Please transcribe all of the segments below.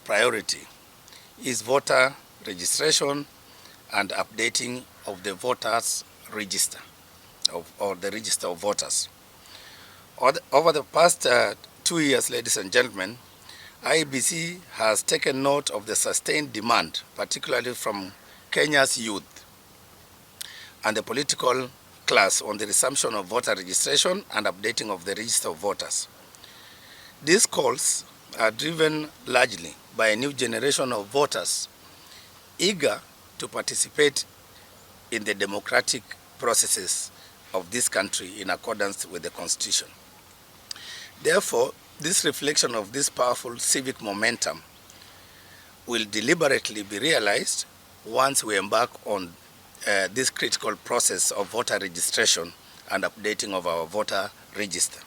priority is voter registration and updating of the voters register, or the register of voters. Over the past 2 years, ladies and gentlemen, IEBC has taken note of the sustained demand, particularly from Kenya's youth and the political class, on the resumption of voter registration and updating of the register of voters. These calls are driven largely by a new generation of voters eager to participate in the democratic processes of this country in accordance with the Constitution. Therefore, this reflection of this powerful civic momentum will deliberately be realized once we embark on this critical process of voter registration and updating of our voter register.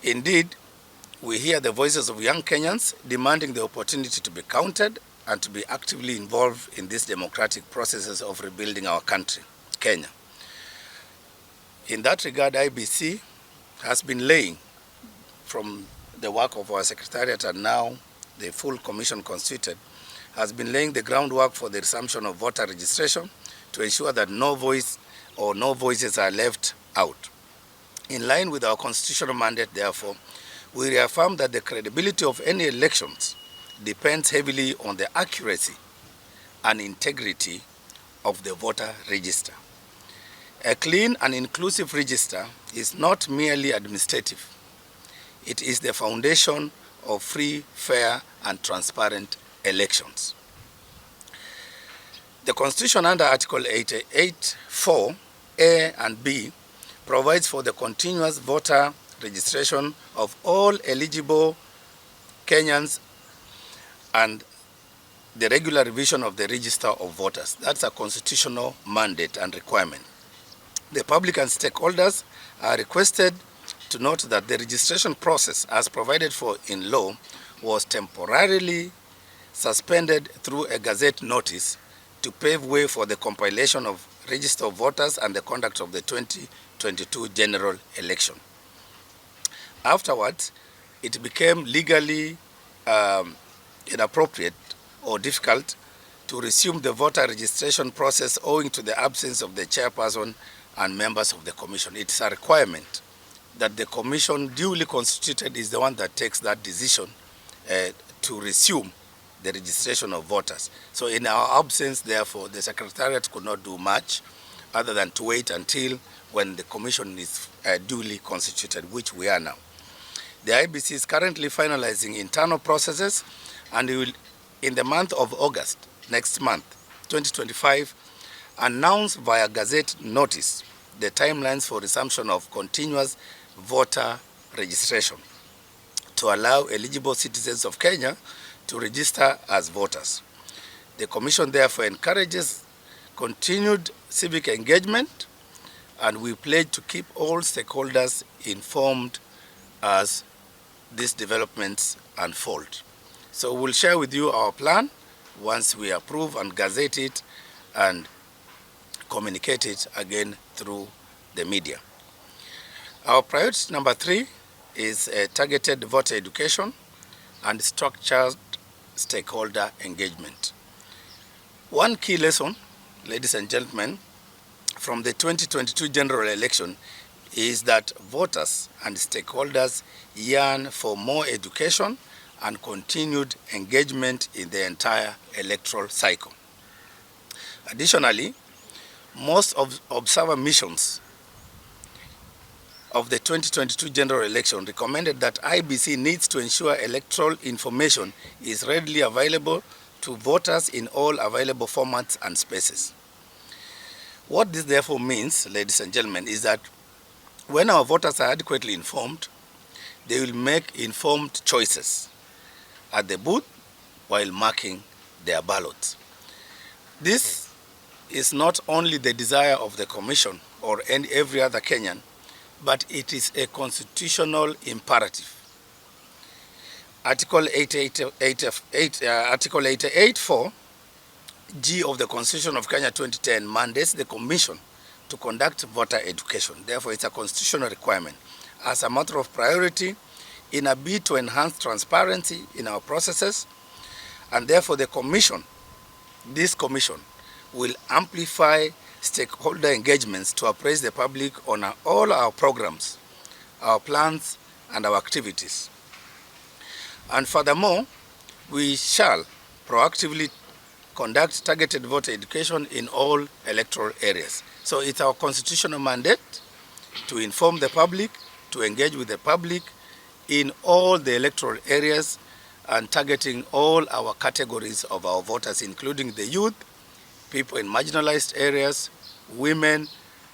Indeed, we hear the voices of young Kenyans demanding the opportunity to be counted and to be actively involved in these democratic processes of rebuilding our country, Kenya. In that regard, IEBC has been laying, from the work of our Secretariat and now the full commission constituted, has been laying the groundwork for the resumption of voter registration to ensure that no voice or no voices are left out. In line with our constitutional mandate, therefore, we reaffirm that the credibility of any elections depends heavily on the accuracy and integrity of the voter register. A clean and inclusive register is not merely administrative. It is the foundation of free, fair, and transparent elections. The Constitution under Article 88(4) A and B provides for the continuous voter registration of all eligible Kenyans and the regular revision of the register of voters. That's a constitutional mandate and requirement. The public and stakeholders are requested to note that the registration process, as provided for in law, was temporarily suspended through a gazette notice to pave way for the compilation of register of voters and the conduct of the 2022 general election. Afterwards, it became legally inappropriate or difficult to resume the voter registration process owing to the absence of the chairperson and members of the commission. It's a requirement that the commission duly constituted is the one that takes that decision to resume the registration of voters. So in our absence, therefore, the Secretariat could not do much other than to wait until when the commission is duly constituted, which we are now. The IEBC is currently finalizing internal processes, and we will, in the month of August, next month, 2025, announce via gazette notice the timelines for resumption of continuous voter registration to allow eligible citizens of Kenya to register as voters. The Commission therefore encourages continued civic engagement, and we pledge to keep all stakeholders informed as these developments unfold. So we'll share with you our plan once we approve and gazette it and communicate it again through the media. Our priority number 3 is targeted voter education and structured stakeholder engagement. One key lesson, ladies and gentlemen, from the 2022 general election is that voters and stakeholders yearn for more education and continued engagement in the entire electoral cycle. Additionally, most of observer missions of the 2022 general election recommended that IEBC needs to ensure electoral information is readily available to voters in all available formats and spaces. What this therefore means, ladies and gentlemen, is that when our voters are adequately informed, they will make informed choices at the booth while marking their ballots. This is not only the desire of the Commission or every other Kenyan, but it is a constitutional imperative. Article 88(4) G of the Constitution of Kenya 2010 mandates the Commission to conduct voter education. Therefore, it's a constitutional requirement. As a matter of priority, in a bid to enhance transparency in our processes, and therefore this commission will amplify stakeholder engagements to appraise the public on all our programs, our plans, and our activities. And furthermore, we shall proactively conduct targeted voter education in all electoral areas. So it's our constitutional mandate to inform the public, to engage with the public in all the electoral areas and targeting all our categories of our voters, including the youth, people in marginalized areas, women,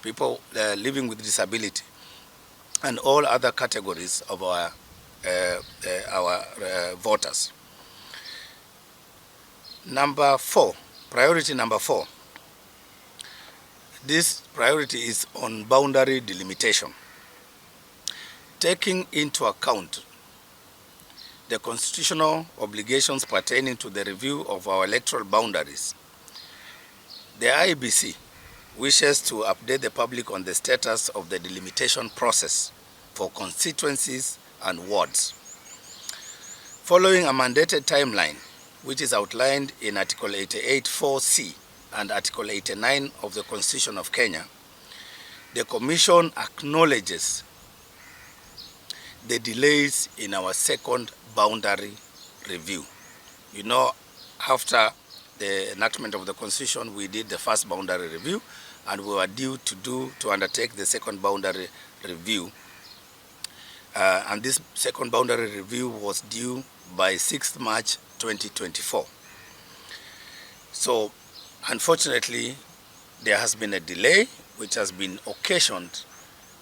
people living with disability, and all other categories of our voters. Priority number 4. This priority is on boundary delimitation. Taking into account the constitutional obligations pertaining to the review of our electoral boundaries, the IEBC wishes to update the public on the status of the delimitation process for constituencies and wards. Following a mandated timeline, which is outlined in Article 88(4)(c) and Article 89 of the Constitution of Kenya, the Commission acknowledges the delays in our second boundary review. You know, after the enactment of the Constitution, we did the first boundary review, and we were due to undertake the second boundary review. And this second boundary review was due by 6th March 2024. So, unfortunately, there has been a delay which has been occasioned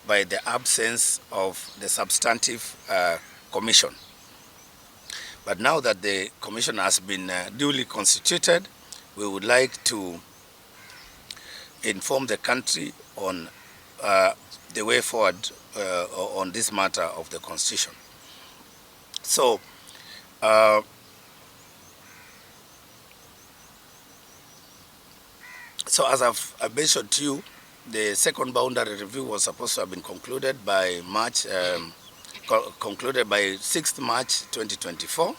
by the absence of the substantive commission. But now that the commission has been duly constituted, we would like to inform the country on the way forward on this matter of the Constitution. So, as I've mentioned to you, the second boundary review was supposed to have been concluded by concluded by 6th March 2024,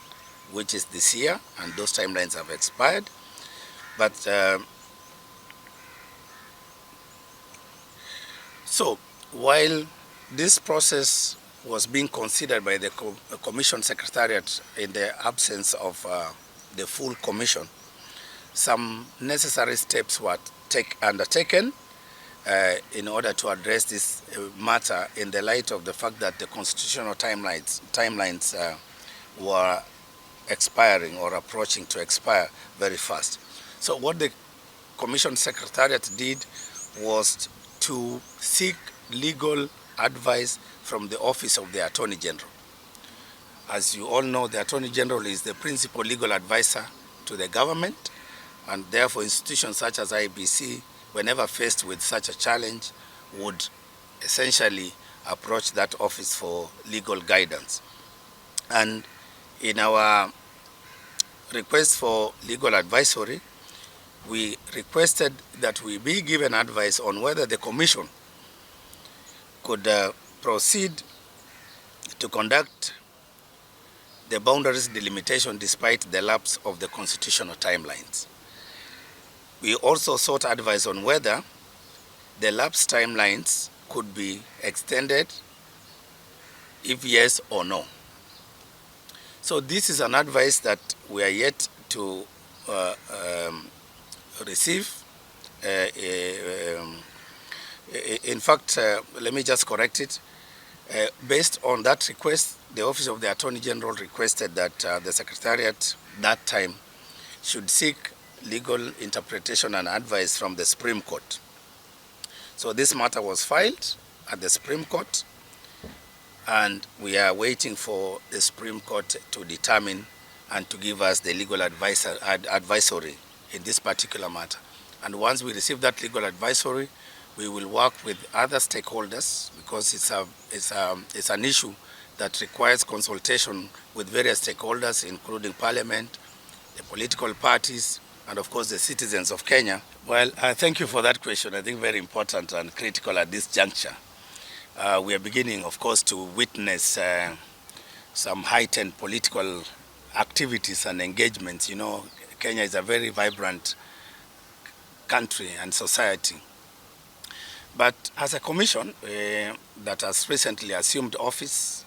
which is this year, and those timelines have expired. But so while this process was being considered by the Commission Secretariat in the absence of the full Commission, some necessary steps were undertaken in order to address this matter in the light of the fact that the constitutional timelines were expiring or approaching to expire very fast. So what the Commission Secretariat did was to seek legal advice from the Office of the Attorney General. As you all know, the Attorney General is the principal legal advisor to the government, and therefore institutions such as IEBC, whenever faced with such a challenge, would essentially approach that office for legal guidance. And in our request for legal advisory, we requested that we be given advice on whether the Commission could proceed to conduct the boundaries delimitation despite the lapse of the constitutional timelines. We also sought advice on whether the lapse timelines could be extended, if yes or no. So this is an advice that we are yet to receive. In fact, let me just correct it. Based on that request, the Office of the Attorney General requested that the Secretariat that time should seek legal interpretation and advice from the Supreme Court. So this matter was filed at the Supreme Court, and we are waiting for the Supreme Court to determine and to give us the legal advisory in this particular matter. And once we receive that legal advisory, we will work with other stakeholders, because it's an issue that requires consultation with various stakeholders, including Parliament, the political parties, and of course the citizens of Kenya. Well, thank you for that question. I think very important and critical at this juncture. We are beginning, of course, to witness some heightened political activities and engagements. You know, Kenya is a very vibrant country and society. But as a commission that has recently assumed office,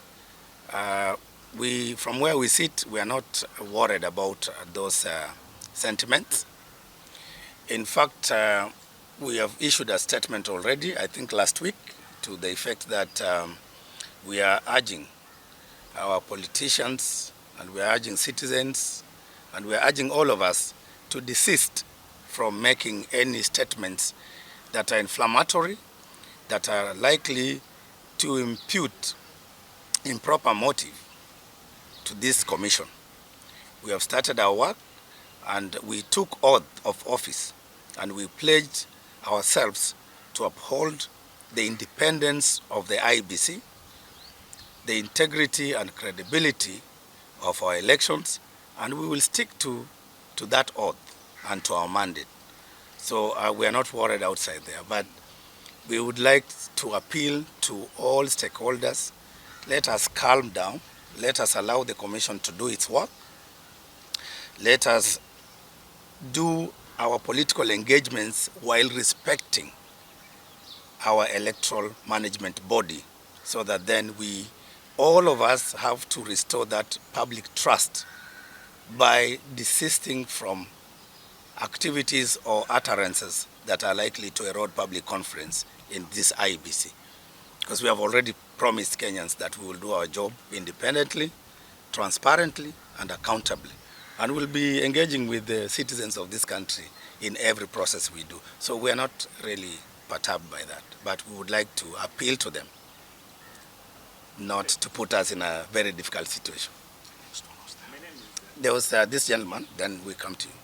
from where we sit, we are not worried about those sentiments. In fact, we have issued a statement already, I think last week, to the effect that we are urging our politicians, and we are urging citizens, and we are urging all of us to desist from making any statements that are inflammatory, that are likely to impute improper motive to this commission. We have started our work, and we took oath of office, and we pledged ourselves to uphold the independence of the IEBC, the integrity and credibility of our elections, and we will stick to that oath and to our mandate. So we are not worried outside there, but we would like to appeal to all stakeholders. Let us calm down. Let us allow the commission to do its work. Let us do our political engagements while respecting our electoral management body, so that then all of us have to restore that public trust by desisting from activities or utterances that are likely to erode public confidence in this IEBC. Because we have already promised Kenyans that we will do our job independently, transparently, and accountably. And we'll be engaging with the citizens of this country in every process we do. So we are not really perturbed by that, but we would like to appeal to them not to put us in a very difficult situation. There was this gentleman, then we come to you.